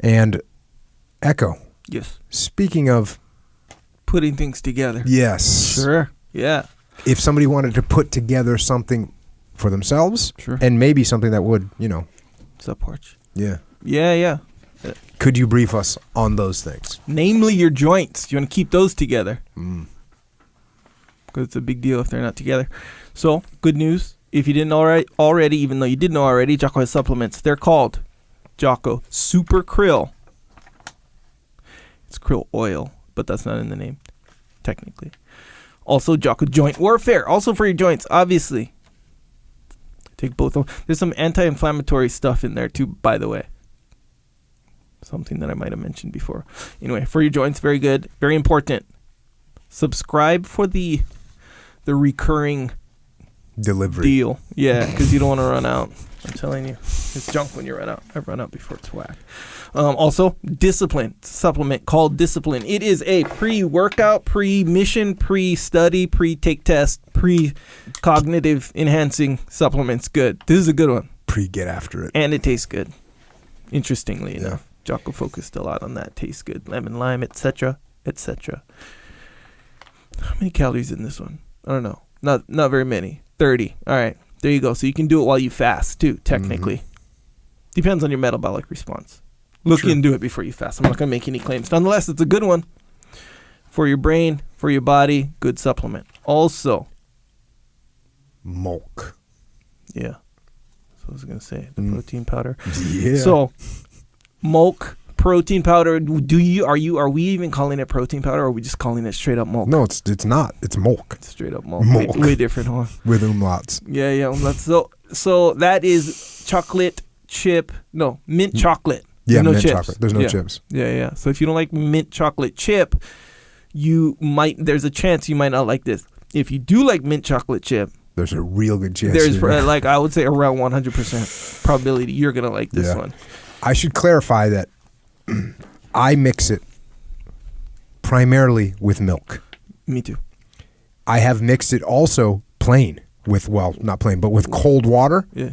And Echo. Yes. Speaking of putting things together. Yes. Sure. Yeah. If somebody wanted to put together something for themselves, sure, and maybe something that would, support. Yeah. Yeah. Could you brief us on those things? Namely your joints. You want to keep those together. Because it's a big deal if they're not together. So, good news. If you didn't already, even though you did know already, Jocko has supplements. They're called Jocko Super Krill. It's krill oil, but that's not in the name, technically. Also, Jocko Joint Warfare. Also for your joints, obviously. Take both of them. There's some anti-inflammatory stuff in there, too, by the way. Something that I might have mentioned before. Anyway, for your joints, very good. Very important. Subscribe for the recurring delivery deal. Yeah, because you don't want to run out. I'm telling you. It's junk when you run out. I've run out before. It's whack. Also, Discipline. Supplement called Discipline. It is a pre-workout, pre-mission, pre-study, pre-take test, pre-cognitive enhancing supplements. Good. This is a good one. Pre-get after it. And it tastes good. Interestingly enough. Jocko focused a lot on that. Tastes good. Lemon, lime, etc., etc. How many calories in this one? I don't know. Not very many. 30. All right. There you go. So you can do it while you fast, too, technically. Depends on your metabolic response. Look into it before you fast. I'm not going to make any claims. Nonetheless, it's a good one. For your brain, for your body, good supplement. Also, milk. Yeah. So I was going to say, the protein powder. Yeah. So, milk, protein powder. Are we even calling it protein powder, or are we just calling it straight up milk? No, it's not. It's milk. It's straight up milk. Way different, huh? With umlauts. Yeah, umlauts. So that is mint chocolate. Yeah, no mint chips. chocolate. There's no chips. Yeah. So if you don't like mint chocolate chip, there's a chance you might not like this. If you do like mint chocolate chip, there's a real good chance. There's I would say around 100% probability you're going to like this one. I should clarify that I mix it primarily with milk. Me too. I have mixed it also plain with, not plain, but with cold water. Yeah.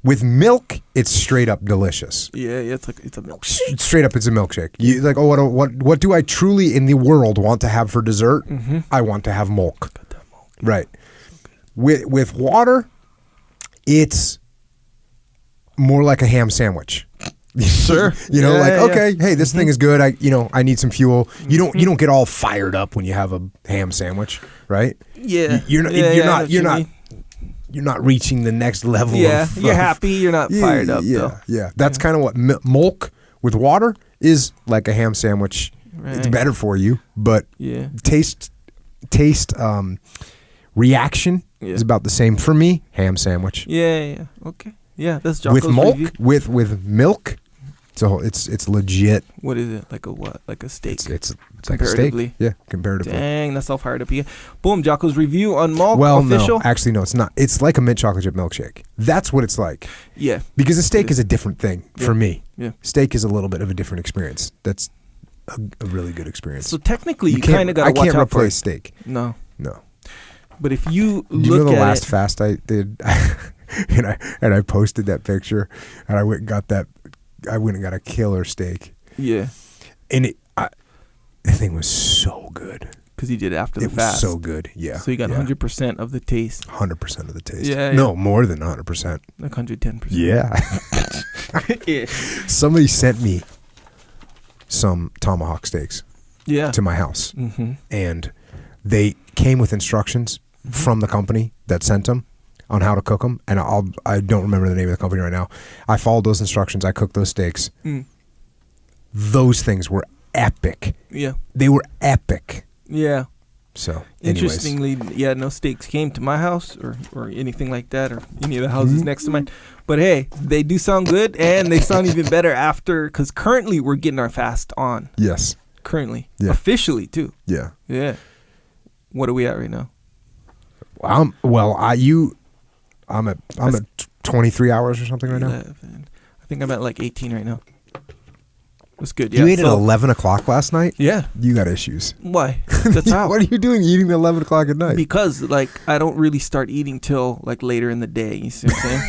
With milk, it's straight up delicious. Yeah, it's a milkshake. Straight up, it's a milkshake. You like, what do I truly in the world want to have for dessert? I want to have milk. Got that milk. Right. With water, it's more like a ham sandwich. Sure. Hey, this thing is good. I need some fuel. You don't get all fired up when you have a ham sandwich, right? Yeah. You're not reaching the next level. Yeah, you're happy. You're not fired up, though. Yeah, that's kind of what milk with water is like a ham sandwich. Right. It's better for you, but taste reaction is about the same for me. Ham sandwich. Yeah. Okay. Yeah, that's Jocko's with milk. review. With milk. So it's legit. What is it? Like a what? Like a steak? It's like a steak. Yeah, comparatively. Dang, that's all fired up again. Boom, Jocko's review on milk. Well, official. no, actually, no, it's not. It's like a mint chocolate chip milkshake. That's what it's like. Yeah. Because a steak is a different thing for me. Yeah. Steak is a little bit of a different experience. That's a really good experience. So technically, you kind of got to watch out for it. I can't replace steak. No. But if you you know the last fast I did, and I posted that picture, and I went and got a killer steak. Yeah. And the thing was so good. Because you did it after the fast. It was so good, yeah. So you got 100% of the taste. 100% of the taste. Yeah. No, more than 100%. Like 110%. Yeah. Somebody sent me some tomahawk steaks to my house. Mm-hmm. And they came with instructions from the company that sent them on how to cook them, and I don't remember the name of the company right now. I followed those instructions. I cooked those steaks. Those things were epic. Yeah. They were epic. Yeah. So, interestingly, no steaks came to my house or anything like that, or any of the houses next to mine. But hey, they do sound good, and they sound even better after, because currently we're getting our fast on. Yes. Currently. Yeah. Officially, too. Yeah. Yeah. What are we at right now? I'm at 23 hours or something right now. I think I'm at like 18 right now. That's good. Yeah. You ate at 11 o'clock last night? Yeah. You got issues. Why? That's how. What are you doing eating at 11 o'clock at night? Because I don't really start eating till later in the day. You see what I'm saying?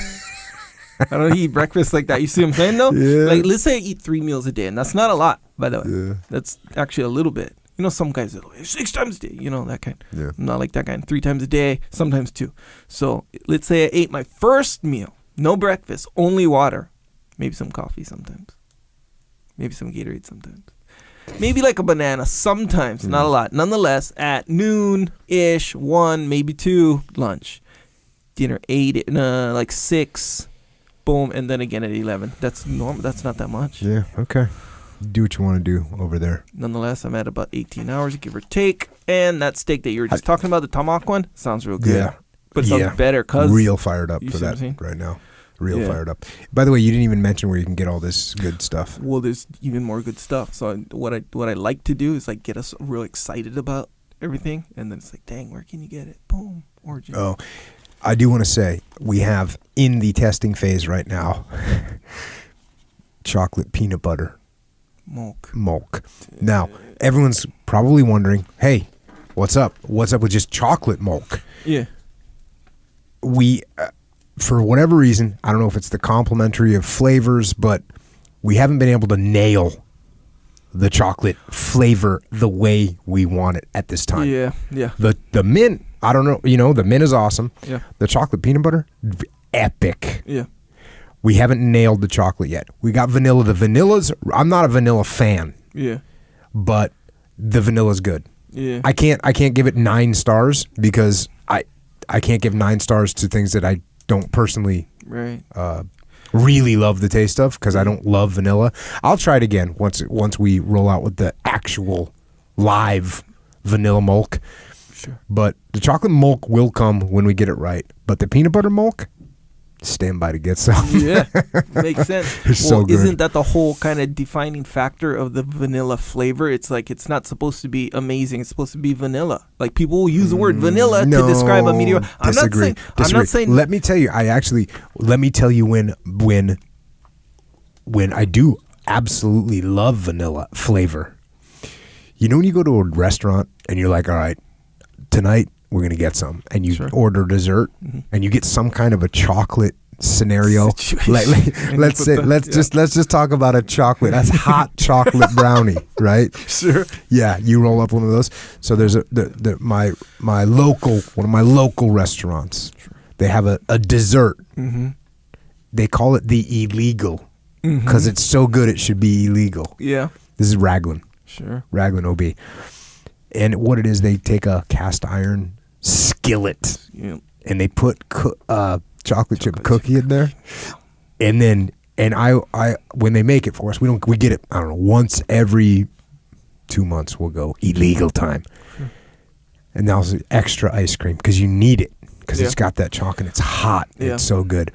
I don't eat breakfast like that. You see what I'm saying, though? Yeah. Like, let's say I eat 3 meals a day, and that's not a lot, by the way. Yeah. That's actually a little bit. You know, some guys are like 6 times a day. You know, that kind. Yeah. I'm not like that guy. 3 times a day, sometimes 2. So let's say I ate my first meal, no breakfast, only water, maybe some coffee sometimes, maybe some Gatorade sometimes. Maybe like a banana sometimes, not a lot. Nonetheless, at noon-ish, 1, maybe 2, lunch. Dinner 8, like 6, boom, and then again at 11. That's normal. That's not that much. Yeah, okay. Do what you want to do over there. Nonetheless, I'm at about 18 hours, give or take. And that steak that you were just talking about, the tomahawk one, sounds real good. Yeah. But it sounds better because... Real fired up You for see what I'm that saying? right now. Real fired up. By the way, you didn't even mention where you can get all this good stuff. Well, there's even more good stuff. So what I like to do is like get us real excited about everything, and then it's like, dang, where can you get it? Boom, Origin. Oh, I do want to say we have in the testing phase right now chocolate peanut butter milk. Now everyone's probably wondering, hey, what's up? What's up with just chocolate milk? Yeah. We. For whatever reason, I don't know if it's the complementary of flavors, but we haven't been able to nail the chocolate flavor the way we want it at this time. Yeah. The mint, I don't know, the mint is awesome. Yeah. The chocolate peanut butter, epic. Yeah. We haven't nailed the chocolate yet. We got vanilla. The vanilla's, I'm not a vanilla fan. Yeah. But the vanilla's good. Yeah. I can't give it 9 stars because I can't give 9 stars to things that I don't personally really love the taste of because I don't love vanilla. I'll try it again once we roll out with the actual live vanilla milk. Sure. But the chocolate milk will come when we get it right. But the peanut butter milk, stand by to get some. Yeah, makes sense. It's so good. Isn't that the whole kind of defining factor of the vanilla flavor? It's like it's not supposed to be amazing. It's supposed to be vanilla. Like people will use the word vanilla to describe a mediocre. Disagree. I'm not saying. Let me tell you. Let me tell you when I do absolutely love vanilla flavor. You know when you go to a restaurant and you're like, all right, tonight we're gonna get some, and you order dessert, and you get some kind of a chocolate scenario. Let's just talk about a chocolate. That's hot chocolate brownie, right? Sure. Yeah, you roll up one of those. So there's one of my local restaurants. Sure. They have a dessert. Mm-hmm. They call it the illegal because it's so good it should be illegal. Yeah. This is Raglan. Sure. Raglan OB. And what it is, they take a cast iron skillet and they put chocolate chip cookie in there, and I when they make it for us, we get it, I don't know, once every 2 months we'll go illegal time, and now it's extra ice cream because you need it because it's got that chocolate, it's hot, it's so good.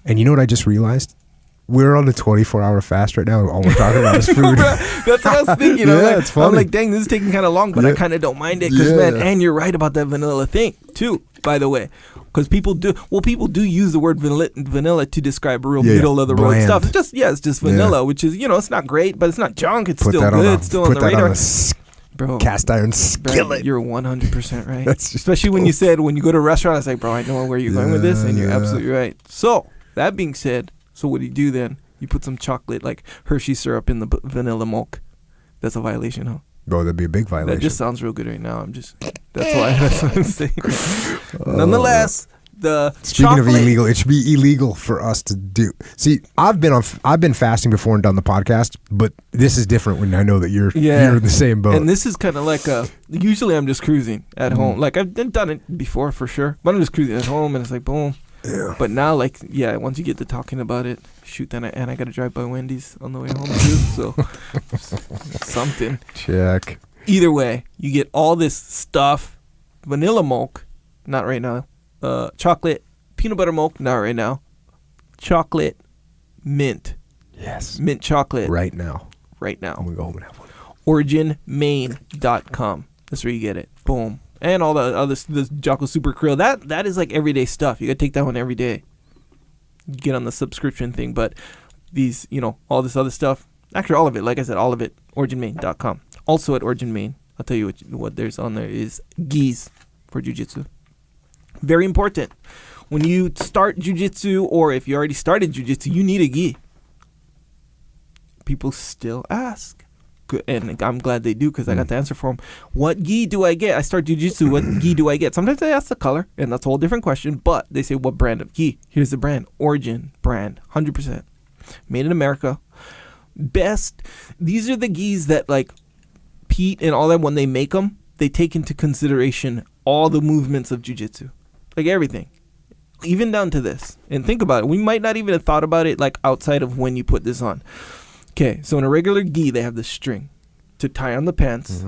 And you know what I just realized? We're on a 24-hour fast right now. All we're talking about is food. That's what I was thinking. It's funny. I'm like, dang, this is taking kind of long, but I kind of don't mind it because, man, and you're right about that vanilla thing, too, by the way. Because people do use the word vanilla to describe real middle-of-the-road stuff. It's just vanilla, which is, it's not great, but it's not junk. It's still good. It's still on the radar. Bro, cast iron skillet. Bro, you're 100% right. Especially when you said, when you go to a restaurant, I was like, bro, I know where you're going with this, and you're absolutely right. So, that being said, so what do you do then? You put some chocolate, like Hershey syrup, in the vanilla milk. That's a violation, huh? Bro, that'd be a big violation. That just sounds real good right now. That's what I'm saying. Nonetheless, speaking chocolate, of illegal, it should be illegal for us to do. See, I've been fasting before and done the podcast, but this is different when I know that you're in the same boat. And this is kind of like usually I'm just cruising at home. Like I've done it before for sure, but I'm just cruising at home and it's like boom. Yeah. But now, once you get to talking about it, then I got to drive by Wendy's on the way home too. So something. Check. Either way, you get all this stuff. Vanilla milk, not right now. Chocolate, peanut butter milk, not right now. Chocolate, mint. Yes. Mint chocolate. Right now. I'm going to go home and have one. OriginMaine.com. That's where you get it. Boom. And all the other, the Jocko Super Krill. That is like everyday stuff. You got to take that one every day. You get on the subscription thing. But these, all this other stuff. Actually, all of it. Like I said, all of it. OriginMaine.com. Also at Origin Maine, I'll tell you what there's on there is gis for jiu-jitsu. Very important. When you start jiu-jitsu, or if you already started jiu-jitsu, you need a gi. People still ask. And I'm glad they do, because I got the answer for them. What gi do I get? I start jiu-jitsu. What gi do I get? Sometimes they ask the color, and that's a whole different question. But they say, what brand of gi? Here's the brand. Origin brand. 100%. Made in America. Best. These are the gis that, like, Pete and all that, when they make them, they take into consideration all the movements of jiu-jitsu. Like, everything. Even down to this. And think about it. We might not even have thought about it, like, outside of when you put this on. Okay, so in a regular gi, they have the string to tie on the pants.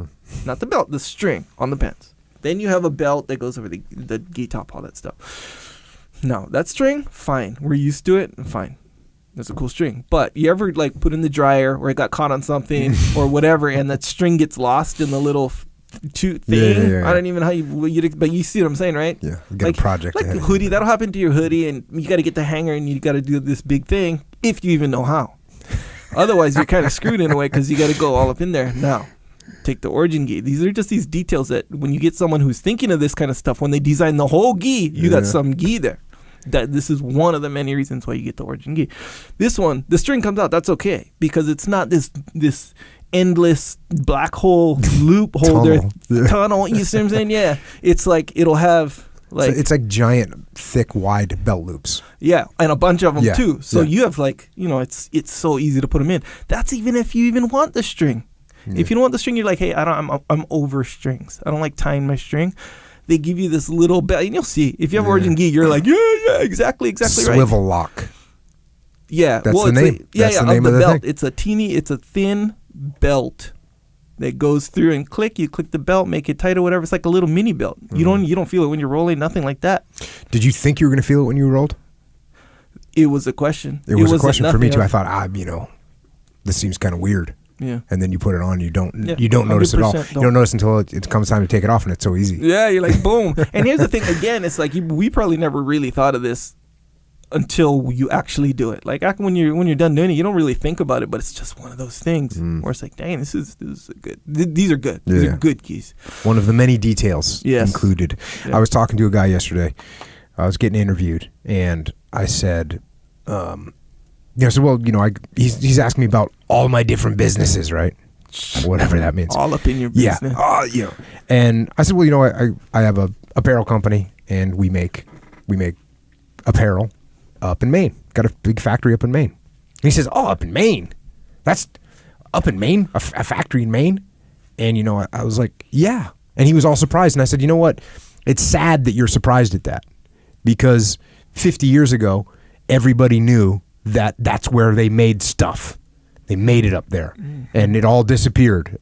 Not the belt, the string on the pants. Then you have a belt that goes over the gi top, all that stuff. Now, that string, fine. We're used to it, fine. That's a cool string. But you ever, like, put in the dryer, or it got caught on something or whatever, and that string gets lost in the little thing? Yeah. I don't even know how you but you see what I'm saying, right? Yeah, get like, a project. Like a hoodie, that'll happen to your hoodie, and you got to get the hanger, and you got to do this big thing, if you even know how. Otherwise, you're kind of screwed in a way, because you got to go all up in there. Now, take the origin gi. These are just these details that when you get someone who's thinking of this kind of stuff, when they design the whole gi, you got some gi there. That this is one of the many reasons why you get the origin gi. This one, the string comes out. That's okay, because it's not this endless black hole loophole tunnel. You see what I'm saying? Yeah, it's like it'll have. Like, so it's like giant, thick, wide belt loops. Yeah, and a bunch of them too. So you have, like, you know, it's so easy to put them in. That's even if you even want the string. Yeah. If you don't want the string, you're like, hey, I'm over strings. I don't like tying my string. They give you this little belt, and you'll see. If you have origin gi, you're like, yeah, exactly right. Swivel lock. Yeah, that's the name. That's the name of the belt. Thing. It's a thin belt that goes through and you click the belt, make it tight or whatever. It's like a little mini belt. You don't feel it when you're rolling, nothing like that. Did you think you were going to feel it when you rolled? It was a question. It was a question for me too. I thought, this seems kind of weird. Yeah. And then you put it on, you don't notice at all. You don't notice until it comes time to take it off, and it's so easy. Yeah, you're like, boom. And here's the thing, again, it's like we probably never really thought of this until you actually do it. Like, when you're done doing it, you don't really think about it, but it's just one of those things where it's like, dang, this is good. These are good. These are good keys. One of the many details included. Yeah. I was talking to a guy yesterday. I was getting interviewed, and I said, he's asking me about all my different businesses, right? Whatever that means. All up in your business. Yeah. And I said, well, I have a apparel company, and we make apparel up in Maine. Got a big factory up in Maine. And he says, oh, up in Maine? That's up in Maine? A factory in Maine? And, I was like, yeah. And he was all surprised. And I said, you know what? It's sad that you're surprised at that, because 50 years ago, everybody knew that that's where they made stuff. They made it up there, and it all disappeared.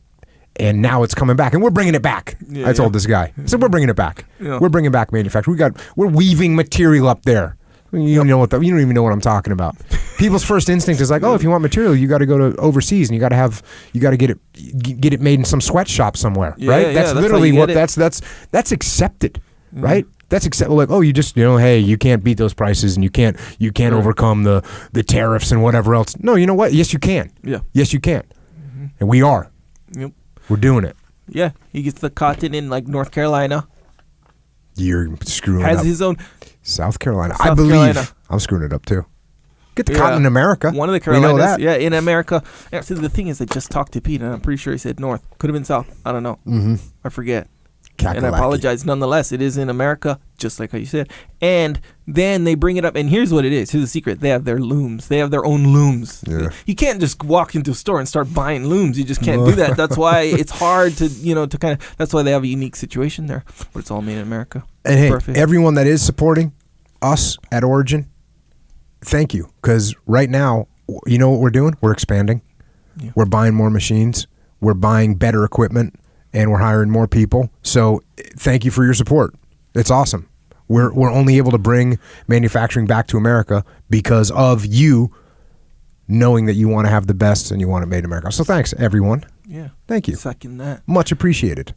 And now it's coming back, and we're bringing it back. Yeah, I told this guy. I said, we're bringing it back. Yeah. We're bringing back manufacturing. We're weaving material up there. You don't even know what I'm talking about. People's first instinct is like, oh, if you want material, you got to go to overseas, and you got to get it made in some sweatshop somewhere, right? That's literally what that's accepted, right? That's acceptable. Like, oh, you just, hey, you can't beat those prices, and you can't overcome the tariffs and whatever else. No, you know what? Yes, you can. Yeah. Yes, you can. Mm-hmm. And we are. Yep. We're doing it. Yeah. He gets the cotton in, like, North Carolina. You're screwing it up. Has his own. South Carolina. I believe I'm screwing it up too. Get the cotton in America. One of the Carolinas. We know that. Yeah, in America. So the thing is, I just talked to Pete, and I'm pretty sure he said North. Could have been South. I don't know. Mm-hmm. I forget. And I apologize. Nonetheless, it is in America, just like how you said. And then they bring it up, and here's what it is. Here's the secret. They have their looms. They have their own looms. Yeah. You can't just walk into a store and start buying looms. You just can't do that. That's why it's hard to kind of, that's why they have a unique situation there. But it's all made in America. And hey, everyone that is supporting us at Origin, thank you. Because right now, you know what we're doing? We're expanding. Yeah. We're buying more machines. We're buying better equipment. And we're hiring more people. So thank you for your support. It's awesome. We're only able to bring manufacturing back to America because of you knowing that you want to have the best and you want it made in America. So thanks, everyone. Yeah. Thank you. Second that. Much appreciated.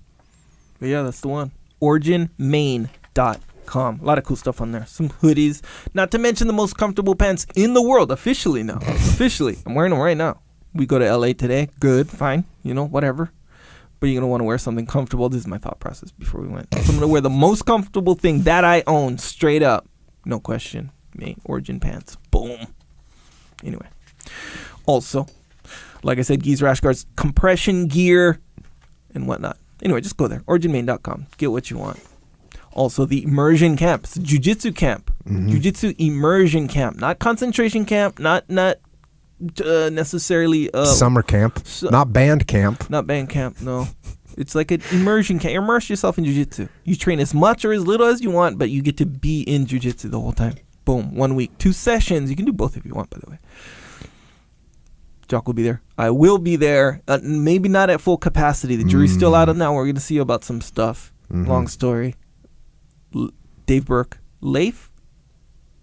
But yeah, that's the one. OriginMaine.com. A lot of cool stuff on there. Some hoodies. Not to mention the most comfortable pants in the world. Officially now. Officially. I'm wearing them right now. We go to LA today. Good. Fine. Whatever. But you're going to want to wear something comfortable. This is my thought process before we went. So I'm going to wear the most comfortable thing that I own straight up. No question. Origin pants. Boom. Anyway. Also, like I said, Geese rash guards, compression gear, and whatnot. Anyway, just go there. OriginMaine.com. Get what you want. Also, the immersion camp. It's a jiu-jitsu camp. Mm-hmm. Jiu-jitsu immersion camp. Not concentration camp. Not necessarily... summer camp. Not band camp. Not band camp, no. It's like an immersion camp. Immerse yourself in jiu-jitsu. You train as much or as little as you want, but you get to be in jiu-jitsu the whole time. Boom. 1 week. 2 sessions. You can do both if you want, by the way. Jocko will be there. I will be there. Maybe not at full capacity. The jury's still out on that. We're going to see about some stuff. Mm-hmm. Long story. Dave Burke. Leif?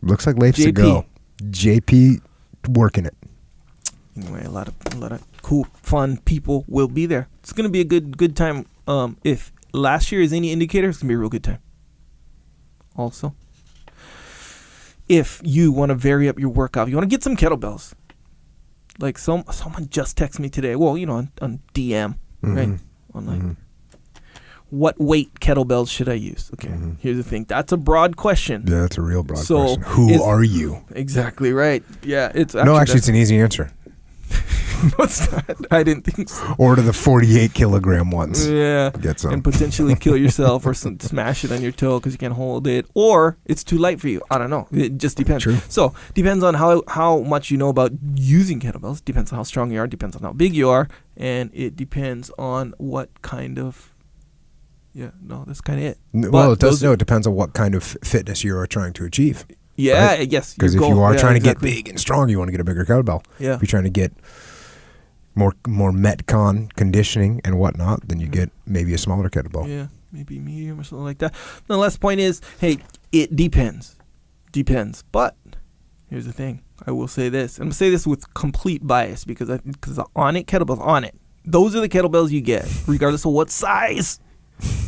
Looks like Leif's to go. JP working it. Anyway, a lot of cool, fun people will be there. It's going to be a good time. If last year is any indicator, it's going to be a real good time. Also, if you want to vary up your workout, you want to get some kettlebells. Like someone just texted me today. Well, on DM, mm-hmm. right? On like, mm-hmm. What weight kettlebells should I use? Okay, mm-hmm. Here's the thing. That's a broad question. Yeah, that's a real broad question. Who are you? Exactly right. Yeah, it's it's an easy answer. No, it's not. I didn't think so. Order the 48 kilogram ones. Yeah. Get some. And potentially kill yourself or smash it on your toe because you can't hold it. Or it's too light for you. I don't know. It just depends. True. So depends on how much you know about using kettlebells. Depends on how strong you are. Depends on how big you are. And it depends on what kind of... Yeah, no, that's kind of it. Well, it does. No, it depends on what kind of fitness you are trying to achieve. Yeah, right? Yes. Because if you are trying to get big and strong, you want to get a bigger kettlebell. Yeah. If you're trying to get more Metcon conditioning and whatnot, then you get maybe a smaller kettlebell. Yeah, maybe medium or something like that. The last point is, hey, it depends. But here's the thing. I will say this. I'm going to say this with complete bias because on it, kettlebells, on it. Those are the kettlebells you get, regardless of what size.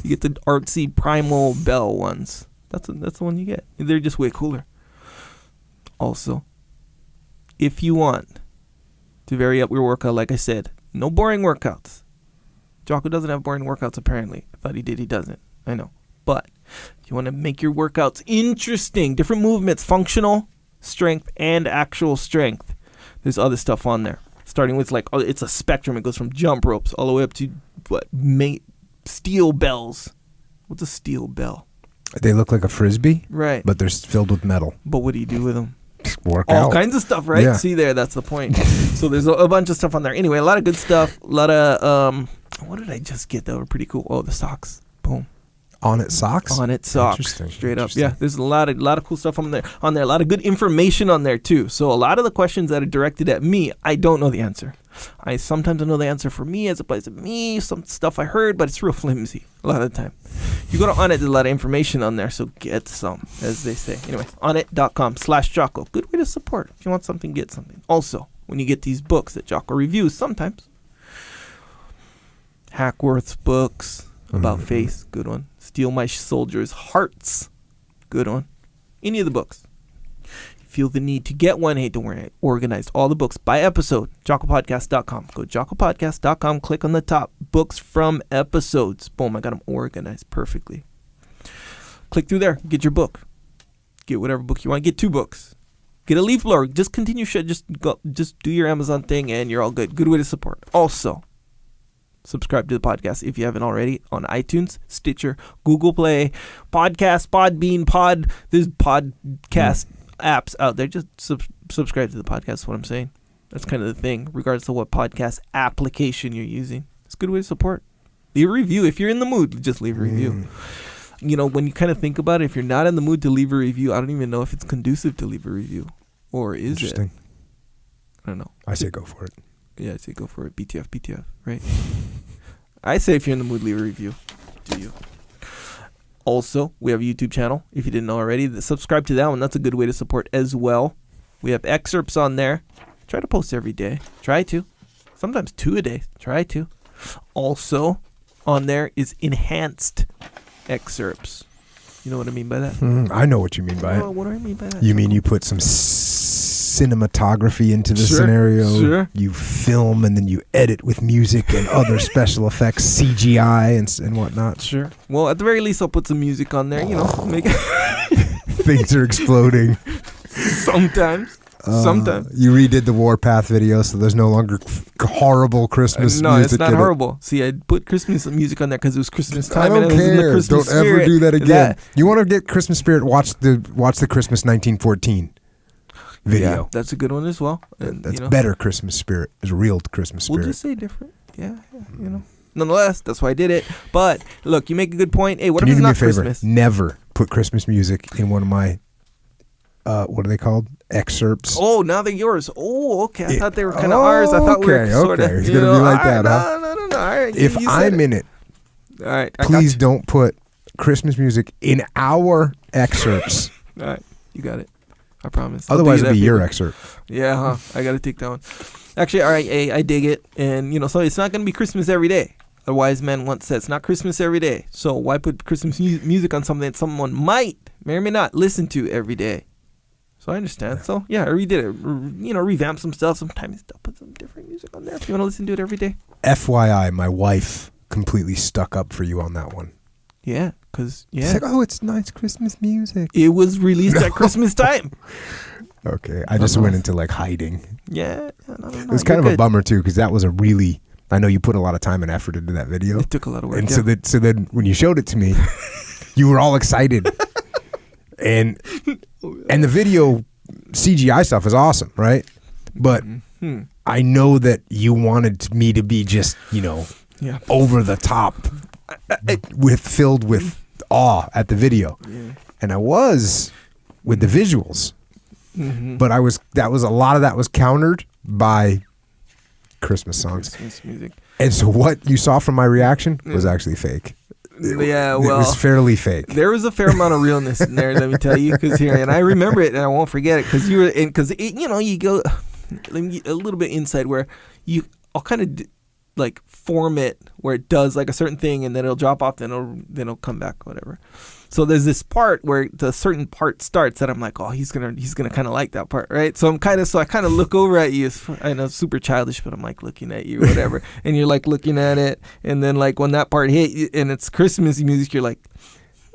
You get the artsy primal bell ones. That's the one you get. They're just way cooler. Also, if you want to vary up your workout, like I said, no boring workouts. Jocko doesn't have boring workouts, apparently. I thought he did. He doesn't. I know. But if you want to make your workouts interesting, different movements, functional strength and actual strength, there's other stuff on there. Starting with it's a spectrum. It goes from jump ropes all the way up to steel bells. What's a steel bell? They look like a frisbee, right? But they're filled with metal. But what do you do with them? Work all out. Kinds of stuff, right? Yeah. See there, that's the point. So there's a bunch of stuff on there. Anyway, a lot of good stuff. A lot of what did I just get that were pretty cool? Oh, the socks. Boom. On it socks. Interesting. Straight up. Yeah, there's a lot of cool stuff on there. A lot of good information on there too. So a lot of the questions that are directed at me, I don't know the answer. I sometimes know the answer for me as applies to me. Some stuff I heard, but it's real flimsy a lot of the time. You go to Onnit, there's a lot of information on there, so get some, as they say. Anyway, onnit.com/Jocko. Good way to support. If you want something, get something. Also, when you get these books that Jocko reviews, sometimes Hackworth's books about faith, good one. Steal My Soldiers' Hearts, good one. Any of the books. Feel the need to get one, hey, don't worry, I organized all the books by episode. JockoPodcast.com. Go to JockoPodcast.com, click on the top, books from episodes. Boom, I got them organized perfectly. Click through there, get your book. Get whatever book you want. Get 2 books. Get a leaf blower. Just continue, just do your Amazon thing and you're all good. Good way to support. Also, subscribe to the podcast if you haven't already on iTunes, Stitcher, Google Play, Podcast, Podbean, there's podcast apps out there. Just subscribe to the podcast is what I'm saying. That's kind of the thing, regardless of what podcast application you're using. It's a good way to support. Leave a review. If you're in the mood, just leave a review. When you kind of think about it, if you're not in the mood to leave a review, I don't even know if it's conducive to leave a review. Or is it? I don't know. I say go for it. Yeah, I say go for it. BTF, right? I say if you're in the mood, leave a review. Do you? Also, we have a YouTube channel, if you didn't know already. Subscribe to that one. That's a good way to support as well. We have excerpts on there. Try to post every day. Try to. Sometimes 2 a day. Try to. Also, on there is enhanced excerpts. You know what I mean by that? I know what you mean by it. What do I mean by that? You mean you put some cinematography into the scenario. Sure. You film and then you edit with music and other special effects, CGI and whatnot. Sure. Well, at the very least, I'll put some music on there. Make it Things are exploding. Sometimes. You redid the Warpath video, so there's no longer horrible Christmas music. No, it's not horrible. See, I put Christmas music on there because it was Christmas time. I don't and it was in the care. Christmas Don't ever spirit. do that again. You want to get Christmas spirit? Watch the Christmas 1914 video. Yeah, that's a good one as well. And, that's better Christmas spirit. It's real Christmas spirit. We'll just say different. Yeah, Nonetheless, that's why I did it. But look, you make a good point. Hey, what if it's not Christmas? Never put Christmas music in one of my what are they called? Excerpts. Oh, now they're yours. Oh, okay. I thought they were kind of ours. I thought we were sort of. It's gonna be like that, huh? No. All right. If I'm in it, all right. Please don't put Christmas music in our excerpts. All right, you got it. I promise. Otherwise, it'll be your excerpt. Yeah, huh? I got to take that one. Actually, all right. I dig it, and so it's not gonna be Christmas every day. A wise man once said, "It's not Christmas every day." So why put Christmas music on something that someone may or may not listen to every day? So I understand. So yeah, I redid it. Revamp some stuff. Sometimes I'll put some different music on there if you want to listen to it every day. FYI, my wife completely stuck up for you on that one. Yeah, because She's like, "Oh, it's nice Christmas music." It was released at Christmas time. Okay, I just went into like hiding. Yeah, no, it was kind of a bummer too, because that was a really. I know you put a lot of time and effort into that video. It took a lot of work. And so then when you showed it to me, you were all excited. And the video CGI stuff is awesome, right? But I know that you wanted me to be just, over the top, filled with awe at the video. Yeah. And I was with the visuals. Mm-hmm. But a lot of that was countered by Christmas songs. Christmas music. And so what you saw from my reaction was actually fake. It was fairly fake. There was a fair amount of realness in there, let me tell you, and I remember it and I won't forget it because you go a little bit inside where I'll kind of like form it where it does like a certain thing and then it'll drop off, then it'll come back, whatever. So there's this part where the certain part starts that I'm like, oh, he's gonna kind of like that part, right? So I kind of look over at you. I know it's super childish, but I'm like looking at you, whatever, and you're like looking at it, and then like when that part hit and it's Christmas music, you're like,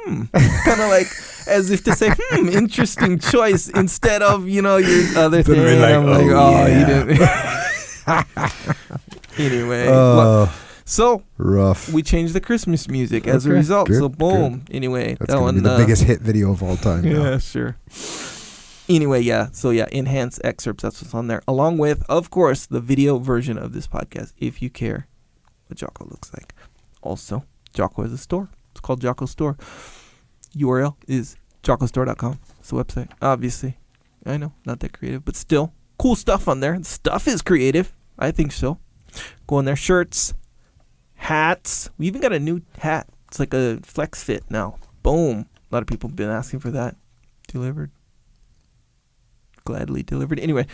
kind of like as if to say, interesting choice instead of your other thing. Like, I'm like, you didn't. Anyway. So rough. We changed the Christmas music as a result. Good, so boom. Good. Anyway, that's gonna be the biggest hit video of all time. Yeah, sure. Anyway, yeah. So yeah, enhanced excerpts. That's what's on there, along with, of course, the video version of this podcast. If you care what Jocko looks like. Also, Jocko has a store. It's called Jocko Store. URL is jockostore.com. It's the website. Obviously, I know, not that creative, but still cool stuff on there. The stuff is creative. I think so. Go on there. Shirts. Hats. We even got a new hat. It's like a flex fit now. Boom. A lot of people have been asking for that. Delivered. Gladly delivered. Anyway,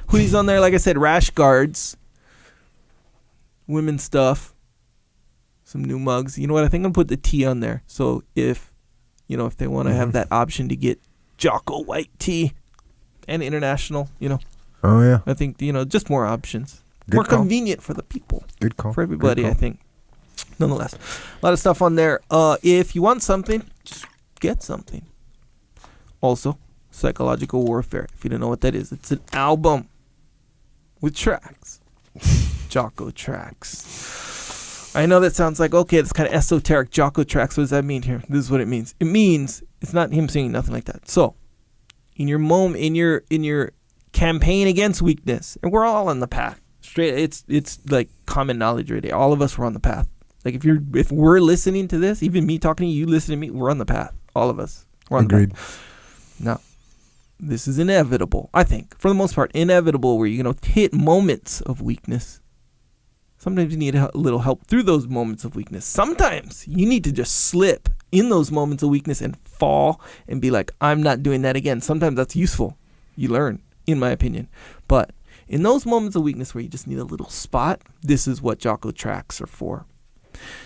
hoodies on there. Like I said, rash guards. Women's stuff. Some new mugs. You know what? I think I'm going to put the T on there. So if they want to have that option to get Jocko white tea and international, Oh, yeah. I think, just more options. Good more call. Convenient for the people. Good call. For everybody, I think. Nonetheless, a lot of stuff on there. If you want something, just get something. Also, Psychological Warfare. If you don't know what that is, it's an album with tracks. Jocko tracks. I know that sounds like, okay, it's kind of esoteric. Jocko tracks. What does that mean here? This is what it means. It means it's not him singing nothing like that. So, in your in your campaign against weakness, and we're all on the path. Straight, it's like common knowledge already. All of us were on the path. Like if we're listening to this, even me talking to you, listening to me, we're on the path. All of us. We're on Agreed. The path. Now, this is inevitable. I think, for the most part, inevitable where you're hit moments of weakness. Sometimes you need a little help through those moments of weakness. Sometimes you need to just slip in those moments of weakness and fall and be like, I'm not doing that again. Sometimes that's useful. You learn, in my opinion. But in those moments of weakness where you just need a little spot, this is what Jocko tracks are for.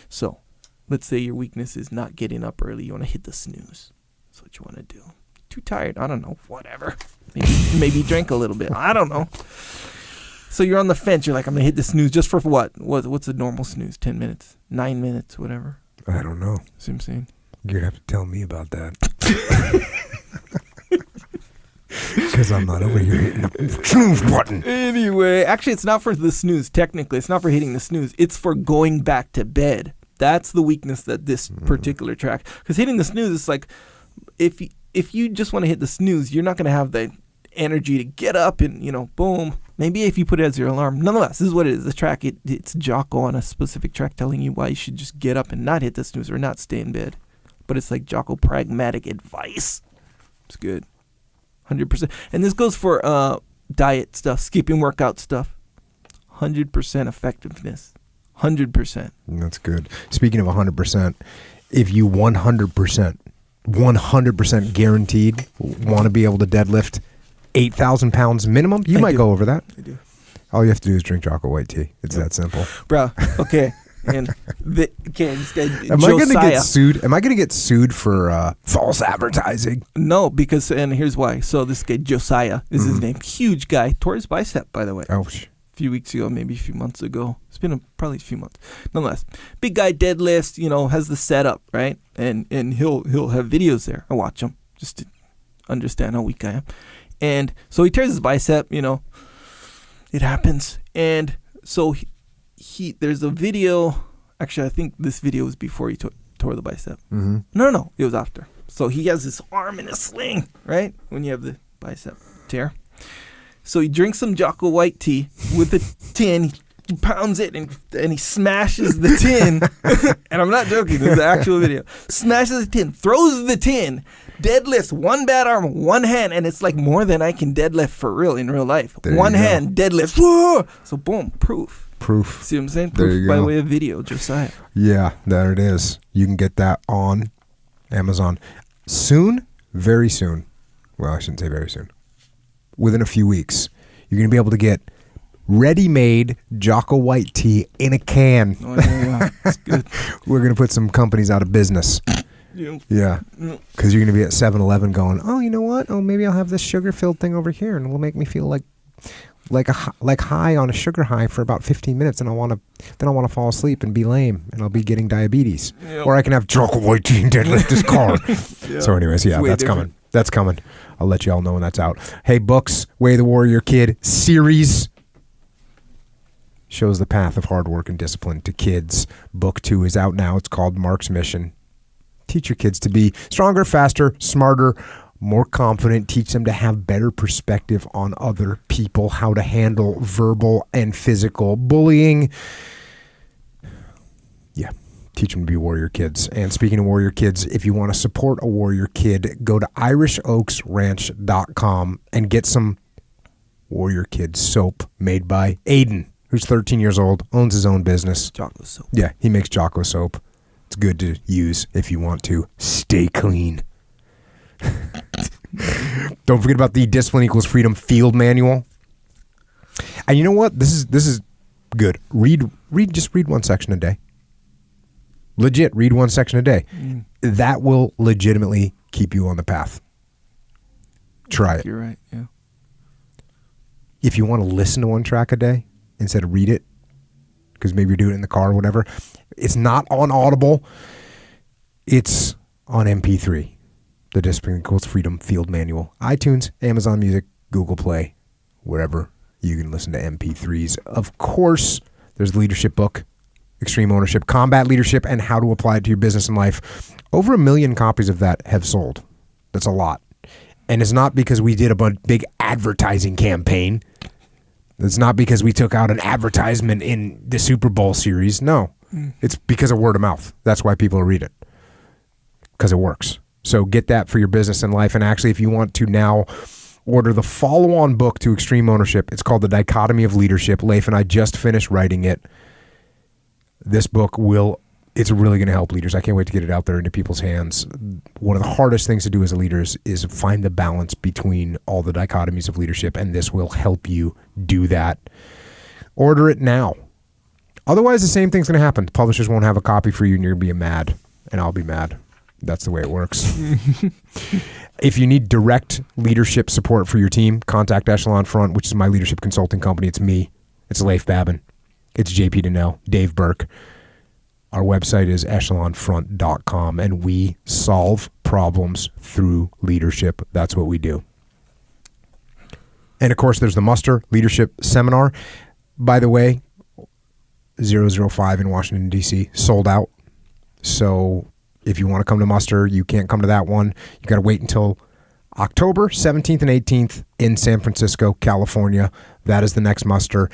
So, let's say your weakness is not getting up early. You want to hit the snooze. That's what you want to do. Too tired. I don't know. Whatever. Maybe drink a little bit. I don't know. So you're on the fence. You're like, I'm going to hit the snooze just for what? What's a normal snooze? 10 minutes? 9 minutes? Whatever. I don't know. See what I'm saying? You'd have to tell me about that. Because I'm not over here hitting the snooze button. Anyway, actually, it's not for the snooze. Technically, it's not for hitting the snooze. It's for going back to bed. That's the weakness that this particular track. Because hitting the snooze is like, if you just want to hit the snooze, you're not going to have the energy to get up and, boom. Maybe if you put it as your alarm. Nonetheless, this is what it is. The track, it's Jocko on a specific track telling you why you should just get up and not hit the snooze or not stay in bed. But it's like Jocko pragmatic advice. It's good. 100%. And this goes for diet stuff, skipping workout stuff. 100% effectiveness. 100%. That's good. Speaking of 100%, if you 100% guaranteed want to be able to deadlift 8,000 pounds minimum, you might go over that. I do. All you have to do is drink Jocko white tea. It's that simple. Bro, okay. And this guy, Am I going to get sued? Am I going to get sued for false advertising? No, because, and here's why. So this guy, Josiah, is his name. Huge guy. Tore his bicep, by the way. Ouch. A few weeks ago, maybe a few months ago. It's been probably a few months. Nonetheless, big guy deadlifts, has the setup, right? And he'll have videos there. I watch them just to understand how weak I am. And so he tears his bicep, it happens. And so he there's a video. Actually, I think this video was before he tore the bicep. Mm-hmm. No, it was after. So he has his arm in a sling, right? When you have the bicep tear. So he drinks some Jocko white tea with a tin. He pounds it and he smashes the tin. And I'm not joking. This is the actual video. Smashes the tin, throws the tin, deadlifts one bad arm, one hand, and it's like more than I can deadlift for real in real life. One hand, deadlift. Whoa! So boom, proof. Proof. See what I'm saying? Proof by way of video, Josiah. Yeah, there it is. You can get that on Amazon. Soon, very soon. Well, I shouldn't say very soon. Within a few weeks, you're going to be able to get ready-made Jocko white tea in a can. Oh, yeah. That's good. We're going to put some companies out of business. Yeah. Because you're going to be at 7-Eleven going, oh, you know what? Oh, maybe I'll have this sugar-filled thing over here, and it will make me feel like high on a sugar high for about 15 minutes, and I want to fall asleep and be lame, and I'll be getting diabetes. Yep. Or I can have Jocko white tea and deadlift this car. Yep. So anyways, yeah, that's coming. That's coming. I'll let you all know when that's out. Hey, books, Way of the Warrior Kid series shows the path of hard work and discipline to kids. Book 2 is out now. It's called Mark's Mission. Teach your kids to be stronger, faster, smarter, more confident. Teach them to have better perspective on other people, how to handle verbal and physical bullying. Yeah, teach them to be warrior kids. And speaking of warrior kids, if you want to support a warrior kid, go to IrishOaksRanch.com and get some warrior kid soap made by Aiden, who's 13 years old, owns his own business. Jocko soap. Yeah, he makes Jocko soap. It's good to use if you want to stay clean. Don't forget about the Discipline Equals Freedom Field Manual. And you know what? This is good. Read one section a day. Legit, read one section a day. That will legitimately keep you on the path. Try it. You're right, yeah. If you want to listen to one track a day instead of read it, because maybe you're doing it in the car or whatever, it's not on Audible. It's on MP3. The Discipline Equals Freedom Field Manual. iTunes, Amazon Music, Google Play, wherever you can listen to MP3s. Of course, there's the leadership book, Extreme Ownership, Combat Leadership, and How to Apply it to Your Business and Life. Over 1 million copies of that have sold. That's a lot. And it's not because we did a big advertising campaign. It's not because we took out an advertisement in the Super Bowl series. No. It's because of word of mouth. That's why people read it. Because it works. So get that for your business and life. And actually, if you want to now order the follow-on book to Extreme Ownership, it's called The Dichotomy of Leadership. Leif and I just finished writing it. This book it's really going to help leaders. I can't wait to get it out there into people's hands. One of the hardest things to do as a leader is find the balance between all the dichotomies of leadership, and this will help you do that. Order it now. Otherwise, the same thing's going to happen. The publishers won't have a copy for you, and you're going to be mad, and I'll be mad. That's the way it works. If you need direct leadership support for your team, contact Echelon Front, which is my leadership consulting company. It's me. It's Leif Babin. It's JP Donnell, Dave Burke. Our website is echelonfront.com, and we solve problems through leadership. That's what we do. And of course, there's the Muster Leadership Seminar. By the way, 005 in Washington, D.C., sold out. So if you want to come to Muster, you can't come to that one. You got to wait until October 17th and 18th in San Francisco, California. That is the next Muster.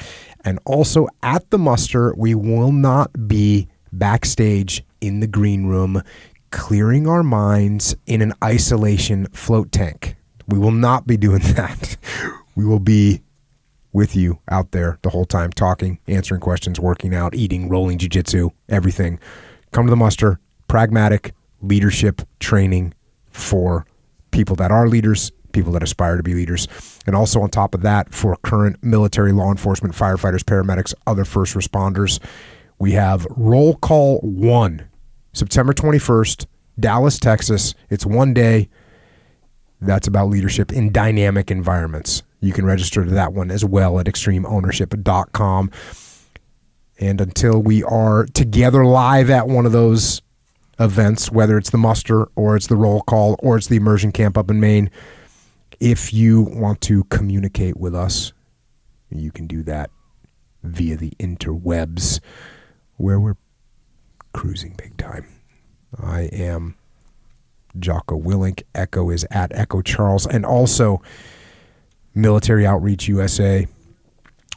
And also at the Muster, we will not be backstage in the green room clearing our minds in an isolation float tank. We will not be doing that. We will be with you out there the whole time, talking, answering questions, working out, eating, rolling jiu-jitsu, everything. Come to the Muster. Pragmatic leadership training for people that are leaders, people that aspire to be leaders. And also on top of that, for current military, law enforcement, firefighters, paramedics, other first responders, we have Roll Call 1, September 21st, Dallas, Texas. It's one day. That's about leadership in dynamic environments. You can register to that one as well at extremeownership.com. And until we are together live at one of those events, whether it's the Muster or it's the Roll Call or it's the immersion camp up in Maine, if you want to communicate with us, you can do that via the interwebs, where we're cruising big time. I am Jocko Willink. Echo is at Echo Charles. And also Military Outreach USA,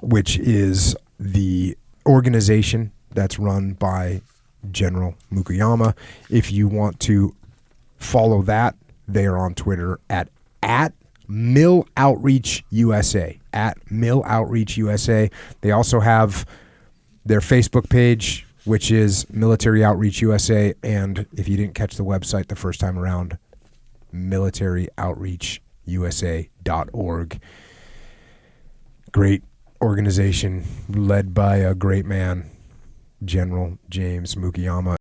which is the organization that's run by General Mukuyama. If you want to follow that, they are on Twitter at Mill Outreach USA. At Mill Outreach USA. They also have their Facebook page, which is Military Outreach USA. And if you didn't catch the website the first time around, militaryoutreachusa.org. Great organization led by a great man, General James Mukuyama.